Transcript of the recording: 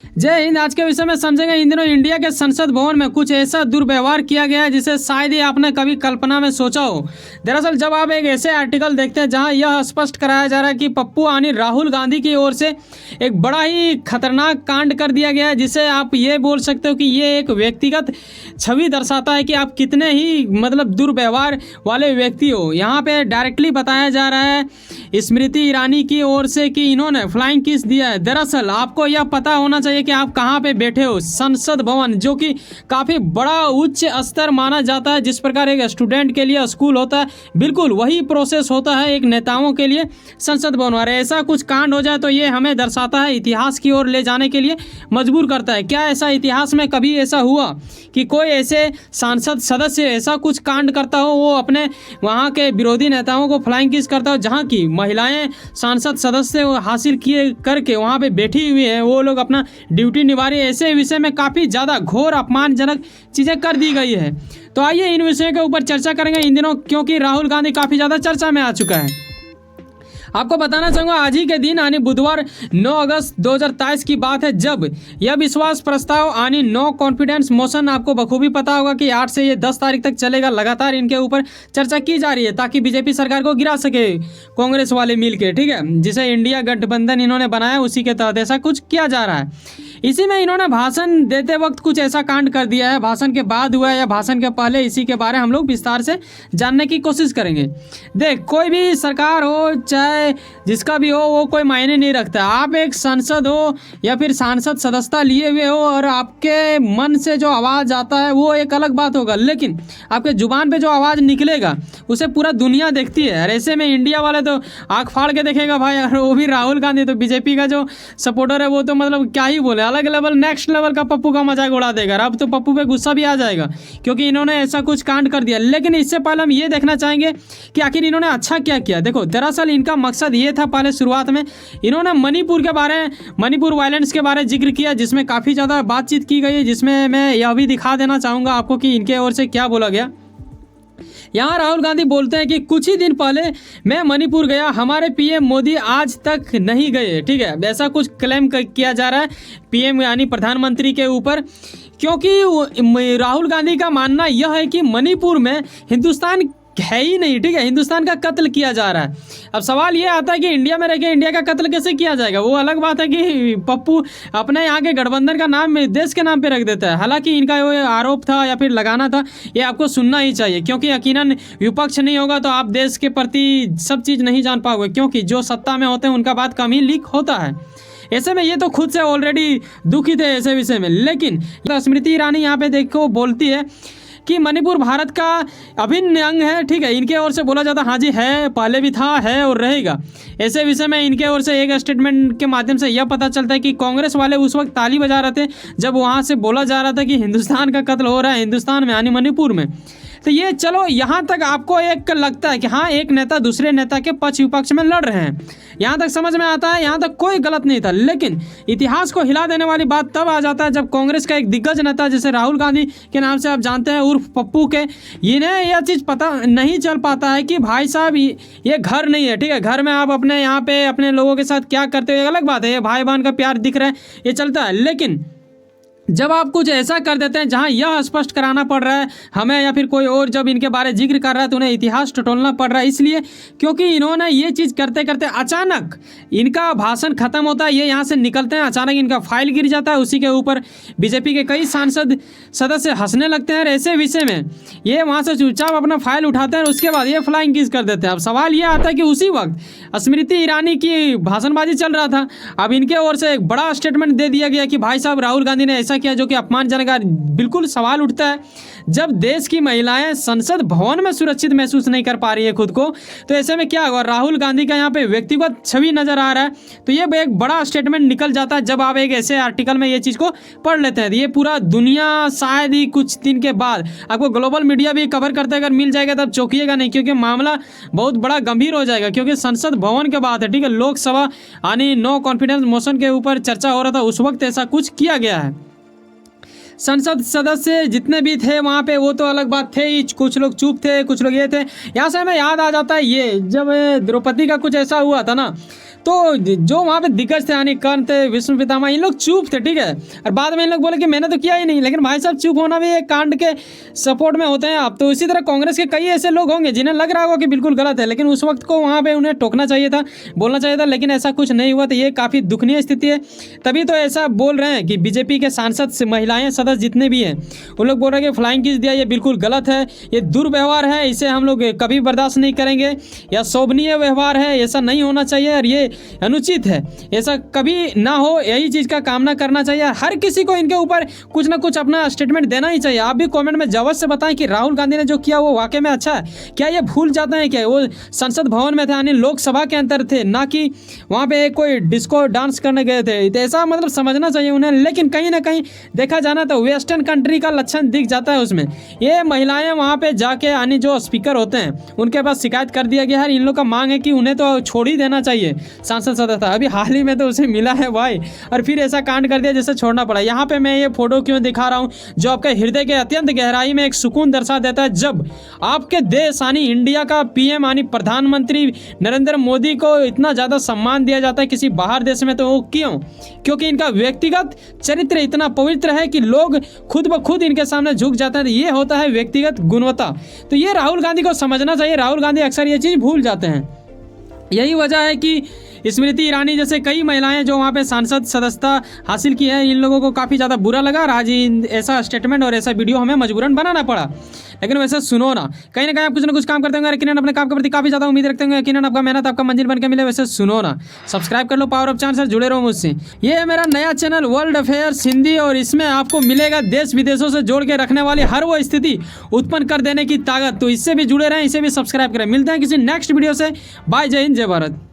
जय हिंद। आज के विषय में समझेंगे इन दिनों इंडिया के संसद भवन में कुछ ऐसा दुर्व्यवहार किया गया है जिसे शायद ही आपने कभी कल्पना में सोचा हो। दरअसल जब आप एक ऐसे आर्टिकल देखते हैं जहां यह स्पष्ट कराया जा रहा है कि पप्पू यानी राहुल गांधी की ओर से एक बड़ा ही खतरनाक कांड कर दिया गया है, जिसे आप ये बोल सकते हो कि ये एक व्यक्तिगत छवि दर्शाता है कि आप कितने ही दुर्व्यवहार वाले व्यक्ति हो। यहाँ पे डायरेक्टली बताया जा रहा है स्मृति ईरानी की ओर से कि इन्होंने फ्लाइंग किस दिया है। दरअसल आपको यह पता होना चाहिए कि आप कहां पे बैठे हो। संसद भवन जो कि काफी बड़ा उच्च स्तर माना जाता है, जिस प्रकार एक स्टूडेंट के लिए स्कूल होता है, बिल्कुल वही प्रोसेस होता है एक नेताओं के लिए संसद भवन। और ऐसा कुछ कांड हो जाए तो ये हमें दर्शाता है, इतिहास की ओर ले जाने के लिए मजबूर करता है। क्या ऐसा इतिहास में कभी ऐसा हुआ कि कोई ऐसे सांसद सदस्य ऐसा कुछ कांड करता हो, वो अपने वहां के विरोधी नेताओं को फ्लाइंग किस करता हो, जहां की महिलाएं सांसद सदस्य हासिल किए करके वहां पे बैठी हुई है, वो लोग अपना ड्यूटी निभा रही है। ऐसे विषय में काफ़ी ज़्यादा घोर अपमानजनक चीज़ें कर दी गई है। तो आइए इन विषयों के ऊपर चर्चा करेंगे इन दिनों, क्योंकि राहुल गांधी काफ़ी ज़्यादा चर्चा में आ चुका है। आपको बताना चाहूँगा आज ही के दिन यानी बुधवार 9 अगस्त 2023 की बात है, जब यह विश्वास प्रस्ताव यानी नो कॉन्फिडेंस मोशन, आपको बखूबी पता होगा कि 8 से ये 10 तारीख तक चलेगा। लगातार इनके ऊपर चर्चा की जा रही है ताकि बीजेपी सरकार को गिरा सके कांग्रेस वाले मिल के, ठीक है, जिसे इंडिया गठबंधन इन्होंने बनाया, उसी के तहत ऐसा कुछ किया जा रहा है। इसी में इन्होंने भाषण देते वक्त कुछ ऐसा कांड कर दिया है। भाषण के बाद हुआ है या भाषण के पहले, इसी के बारे में हम लोग विस्तार से जानने की कोशिश करेंगे। देख, कोई भी सरकार हो चाहे जिसका भी हो, वो कोई मायने नहीं रखता। आप एक सांसद हो या फिर सांसद सदस्यता लिए हुए हो और आपके मन से जो आवाज़ आता है वो एक अलग बात होगा, लेकिन आपके जुबान पे जो आवाज़ निकलेगा उसे पूरा दुनिया देखती है। और ऐसे में इंडिया वाले तो आँख फाड़ के देखेगा भाई, और वो भी राहुल गांधी, तो बीजेपी का जो सपोर्टर है वो तो क्या ही बोले, अलग लेवल नेक्स्ट लेवल का पप्पू का मजाक उड़ा देगा। अब तो पप्पू पे गुस्सा भी आ जाएगा क्योंकि इन्होंने ऐसा कुछ कांड कर दिया। लेकिन इससे पहले हम ये देखना चाहेंगे कि आखिर इन्होंने अच्छा क्या किया। देखो, दरअसल इनका मकसद ये था, पहले शुरुआत में इन्होंने मणिपुर वायलेंस के बारे में जिक्र किया, जिसमें काफ़ी ज़्यादा बातचीत की गई है, जिसमें मैं यह भी दिखा देना चाहूँगा आपको कि इनके ओर से क्या बोला गया। यहाँ राहुल गांधी बोलते हैं कि कुछ ही दिन पहले मैं मणिपुर गया, हमारे पीएम मोदी आज तक नहीं गए। ठीक है, ऐसा कुछ क्लेम किया जा रहा है पीएम यानी प्रधानमंत्री के ऊपर, क्योंकि राहुल गांधी का मानना यह है कि मणिपुर में हिंदुस्तान है ही नहीं। ठीक है, हिंदुस्तान का कत्ल किया जा रहा है। अब सवाल ये आता है कि इंडिया में रहकर इंडिया का कत्ल कैसे किया जाएगा। वो अलग बात है कि पप्पू अपने यहाँ के गठबंधन का नाम देश के नाम पे रख देता है। हालांकि इनका वो आरोप था या फिर लगाना था, ये आपको सुनना ही चाहिए, क्योंकि यकीनन विपक्ष नहीं होगा तो आप देश के प्रति सब चीज़ नहीं जान पाओगे, क्योंकि जो सत्ता में होते हैं उनका बात कम ही लीक होता है। ऐसे में ये तो खुद से ऑलरेडी दुखी थे ऐसे विषय में। लेकिन स्मृति ईरानी यहाँ पे देखो बोलती है कि मणिपुर भारत का अभिन्न अंग है। ठीक है, इनके ओर से बोला जाता हाँ जी है, पहले भी था, है और रहेगा। ऐसे विषय में इनके ओर से एक स्टेटमेंट के माध्यम से यह पता चलता है कि कांग्रेस वाले उस वक्त ताली बजा रहे थे जब वहाँ से बोला जा रहा था कि हिंदुस्तान का कत्ल हो रहा है हिंदुस्तान में यानी मणिपुर में। तो ये चलो यहाँ तक आपको एक लगता है कि हाँ, एक नेता दूसरे नेता के पक्ष विपक्ष में लड़ रहे हैं, यहाँ तक समझ में आता है, यहाँ तक कोई गलत नहीं था। लेकिन इतिहास को हिला देने वाली बात तब आ जाता है जब कांग्रेस का एक दिग्गज नेता जैसे राहुल गांधी के नाम से आप जानते हैं, उर्फ पप्पू के, इन्हें यह चीज़ पता नहीं चल पाता है कि भाई साहब ये घर नहीं है। ठीक है, घर में आप अपने यहाँ पे अपने लोगों के साथ क्या करते हो अलग बात है, ये भाई बहन का प्यार दिख रहा है, ये चलता है। लेकिन जब आप कुछ ऐसा कर देते हैं जहां यह स्पष्ट कराना पड़ रहा है हमें या फिर कोई और जब इनके बारे जिक्र कर रहा है तो उन्हें इतिहास टटोलना पड़ रहा है, इसलिए क्योंकि इन्होंने ये चीज़ करते करते अचानक इनका भाषण खत्म होता है, ये यहाँ से निकलते हैं, अचानक इनका फाइल गिर जाता है, उसी के ऊपर बीजेपी के कई सांसद सदस्य हंसने लगते हैं। और ऐसे विषय में ये वहाँ से चुपचाप अपना फाइल उठाते हैं और उसके बाद ये फ्लाइंग किस कर देते हैं। अब सवाल ये आता है कि उसी वक्त स्मृति ईरानी की भाषणबाजी चल रहा था, अब इनके ओर से एक बड़ा स्टेटमेंट दे दिया गया कि भाई साहब राहुल गांधी ने ऐसा किया जो कि अपमानजनक है। बिल्कुल सवाल उठता है, जब देश की महिलाएं संसद भवन में सुरक्षित महसूस नहीं कर पा रही है खुद को, तो ऐसे में क्या होगा। राहुल गांधी का यहाँ पे व्यक्तिगत छवि नजर आ रहा है, तो ये एक बड़ा स्टेटमेंट निकल जाता है जब आप एक ऐसे आर्टिकल में ये चीज़ को पढ़ लेते हैं। ये पूरा दुनिया शायद ही कुछ दिन के बाद आपको ग्लोबल मीडिया भी कवर करते अगर मिल जाएगा तब चौंकिएगा नहीं, क्योंकि मामला बहुत बड़ा गंभीर हो जाएगा, क्योंकि संसद भवन के बात है। ठीक है, लोकसभा यानी नो कॉन्फिडेंस मोशन के ऊपर चर्चा हो रहा था, उस वक्त ऐसा कुछ किया गया है। संसद सदस्य जितने भी थे वहाँ पे वो तो अलग बात थे ही, कुछ लोग चुप थे, कुछ लोग ये थे। यहाँ से हमें याद आ जाता है ये जब द्रौपदी का कुछ ऐसा हुआ था ना, तो जो वहाँ पे दिग्गज थे यानी कर्ण थे, विष्णु पितामह, इन लोग चुप थे, ठीक है। और बाद में इन लोग बोले कि मैंने तो किया ही नहीं, लेकिन भाई साहब चुप होना भी एक कांड के सपोर्ट में होते हैं आप। तो इसी तरह कांग्रेस के कई ऐसे लोग होंगे जिन्हें लग रहा होगा कि बिल्कुल गलत है, लेकिन उस वक्त को वहाँ पे उन्हें टोकना चाहिए था, बोलना चाहिए था, लेकिन ऐसा कुछ नहीं हुआ। तो ये काफ़ी दुखनीय स्थिति है। तभी तो ऐसा बोल रहे हैं कि बीजेपी के सांसद से महिलाएं सदस्य जितने भी हैं उन लोग बोल रहे हैं कि फ्लाइंग किस दिया, ये बिल्कुल गलत है, ये दुर्व्यवहार है, इसे हम लोग कभी बर्दाश्त नहीं करेंगे, या शोभनीय व्यवहार है, ऐसा नहीं होना चाहिए और ये अनुचित है, ऐसा कभी ना हो, यही चीज़ का कामना करना चाहिए। हर किसी को इनके ऊपर कुछ ना कुछ अपना स्टेटमेंट देना ही चाहिए। आप भी कमेंट में जवाब से बताएं कि राहुल गांधी ने जो किया वो वाकई में अच्छा है क्या? ये भूल जाते हैं क्या वो संसद भवन में थे, यानी लोकसभा के अंदर थे, ना कि वहाँ पे कोई डिस्को डांस करने गए थे। तो ऐसा मतलब समझना चाहिए उन्हें। लेकिन कहीं ना कहीं देखा जाना तो वेस्टर्न कंट्री का लक्षण दिख जाता है उसमें। ये महिलाएं वहाँ पे जाके यानी जो स्पीकर होते हैं उनके पास शिकायत कर दिया गया है। इन लोग का मांग है कि उन्हें तो छोड़ ही देना चाहिए सांसद सदस्य। अभी हाल ही में तो उसे मिला है भाई, और फिर ऐसा कांड कर दिया जिससे छोड़ना पड़ा। यहाँ पे मैं ये फोटो क्यों दिखा रहा हूँ जो आपके हृदय के अत्यंत गहराई में एक सुकून दर्शा देता है। जब आपके देश यानी इंडिया का पीएम यानी प्रधानमंत्री नरेंद्र मोदी को इतना ज़्यादा सम्मान दिया जाता है किसी बाहर देश में, तो वो क्यों? क्योंकि इनका व्यक्तिगत चरित्र इतना पवित्र है कि लोग खुद ब खुद इनके सामने झुक जाते हैं। ये होता है व्यक्तिगत गुणवत्ता। तो ये राहुल गांधी को समझना चाहिए। राहुल गांधी अक्सर ये चीज़ भूल जाते हैं। यही वजह है कि स्मृति ईरानी जैसे कई महिलाएं जो वहाँ पे सांसद सदस्यता हासिल की है, इन लोगों को काफ़ी ज़्यादा बुरा लगा और आज ऐसा स्टेटमेंट और ऐसा वीडियो हमें मजबूरन बनाना पड़ा। लेकिन वैसे सुनो ना कहीं आप कुछ ना कुछ काम करते होंगे, यकीनन अपने काम के प्रति काफ़ी ज़्यादा उम्मीद रखते होंगे, यकीनन आपका मेहनत आपका मंजिल बन के मिले। वैसे सुनो ना, सब्सक्राइब कर लो पावर ऑफ चांस, जुड़े रहो मुझसे। ये है मेरा नया चैनल वर्ल्ड अफेयर्स हिंदी, और इसमें आपको मिलेगा देश विदेशों से जोड़ के रखने वाली हर वो स्थिति उत्पन्न कर देने की ताकत। तो इससे भी जुड़े रहें, इसे भी सब्सक्राइब करें। मिलते हैं किसी नेक्स्ट वीडियो से। बाय, जय हिंद, जय भारत।